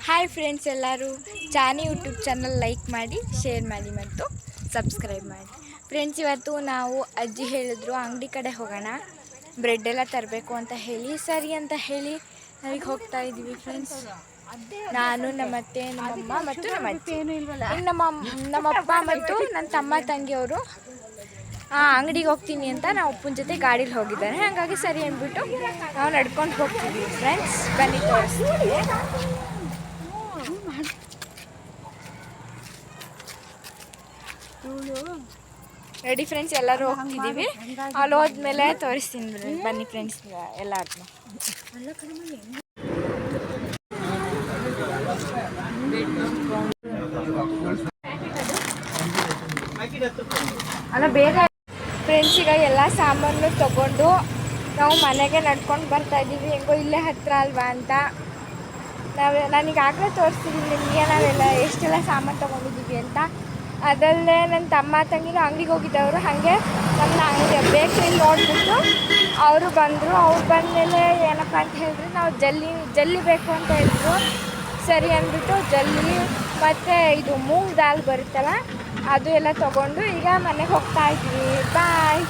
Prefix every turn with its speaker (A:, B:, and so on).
A: Hi friends, ಎಲ್ಲರೂ ಚಾನಿ YouTube channel like ಮಾಡಿ, share ಮಾಡಿ ಮತ್ತು ಸಬ್ಸ್ಕ್ರೈಬ್ ಮಾಡಿ. ಫ್ರೆಂಡ್ಸ್, ಇವತ್ತು ನಾವು ಅಜ್ಜಿ ಹೇಳಿದ್ರು ಅಂಗಡಿ ಕಡೆ ಹೋಗೋಣ, ಬ್ರೆಡ್ ಎಲ್ಲ ತರಬೇಕು ಅಂತ ಹೇಳಿ, ಸರಿ ಅಂತ ಹೇಳಿ ನಾವೀಗ ಹೋಗ್ತಾ ಇದ್ದೀವಿ. ಫ್ರೆಂಡ್ಸ್, ನಾನು ನಮ್ಮತ್ತೆ, ನಮ್ಮಮ್ಮ ಮತ್ತು ನಮ್ಮ ಅಜ್ಜಿ, ಇನ್ನು ನಮ್ಮಪ್ಪ ಮತ್ತು ನನ್ನ ತಮ್ಮ ತಂಗಿಯವರು ಅಂಗಡಿಗೆ ಹೋಗ್ತೀನಿ ಅಂತ ನಾವು ಅಪ್ಪನ ಜೊತೆ ಗಾಡೀಲಿ ಹೋಗಿದ್ದಾರೆ. ಹಾಗಾಗಿ ಸರಿ ಅಂದ್ಬಿಟ್ಟು ನಾವು ನಡ್ಕೊಂಡು ಹೋಗ್ತಿದ್ದೀವಿ. ಫ್ರೆಂಡ್ಸ್, ಬನ್ನಿ ತೋರಿಸ್ತೀವಿ. ರೆಡಿ ಫ್ರೆಂಡ್ಸ್, ಎಲ್ಲರೂ ಹೋಗ್ತಿದ್ದೀವಿ. ಅಲ್ಲಿ ಹೋದ್ಮೇಲೆ ತೋರಿಸ್ತೀನಿ, ಬನ್ನಿ ಫ್ರೆಂಡ್ಸ್ ಎಲ್ಲರೂ. ಅಲ್ಲ ಬೇಗ ಫ್ರೆಂಡ್ಸ್, ಈಗ ಎಲ್ಲ ಸಾಮಾನು ತಗೊಂಡು ನಾವು ಮನೆಗೆ ನಡ್ಕೊಂಡು ಬರ್ತಾ ಇದ್ದೀವಿ. ಹೆಂಗೋ ಇಲ್ಲೇ ಹತ್ತಿರ ಅಲ್ವಾ ಅಂತ ನಾನೀಗ ಆಗಲೇ ತೋರಿಸ್ತಿದ್ದೀನಿ ನಿಮಗೆ ನಾವೆಲ್ಲ ಎಷ್ಟೆಲ್ಲ ಸಾಮಾನು ತೊಗೊಂಡಿದ್ದೀವಿ ಅಂತ. ಅದಲ್ಲದೆ ನನ್ನ ತಮ್ಮ ತಂಗಿನೂ ಅಂಗಡಿಗೆ ಹೋಗಿದ್ದವರು, ಹಾಗೆ ನನ್ನ ಅಂಗಡಿ ಬೇಕ್ರಿಲಿ ನೋಡಿಬಿಟ್ಟು ಅವರು ಬಂದರು. ಅವ್ರು ಬಂದಮೇಲೆ ಏನಪ್ಪ ಅಂತ ಹೇಳಿದ್ರೆ, ನಾವು ಜಲ್ಲಿ ಬೇಕು ಅಂತ ಹೇಳಿದ್ರು. ಸರಿ ಅಂದ್ಬಿಟ್ಟು ಜಲ್ಲಿ ಮತ್ತು ಇದು ಮೂಂಗ್ ದಾಲ್ ಬರುತ್ತಲ್ಲ, ಅದು ಎಲ್ಲ ತೊಗೊಂಡು ಈಗ ಮನೆಗೆ ಹೋಗ್ತಾ ಇದ್ವಿ. ಬಾಯ್.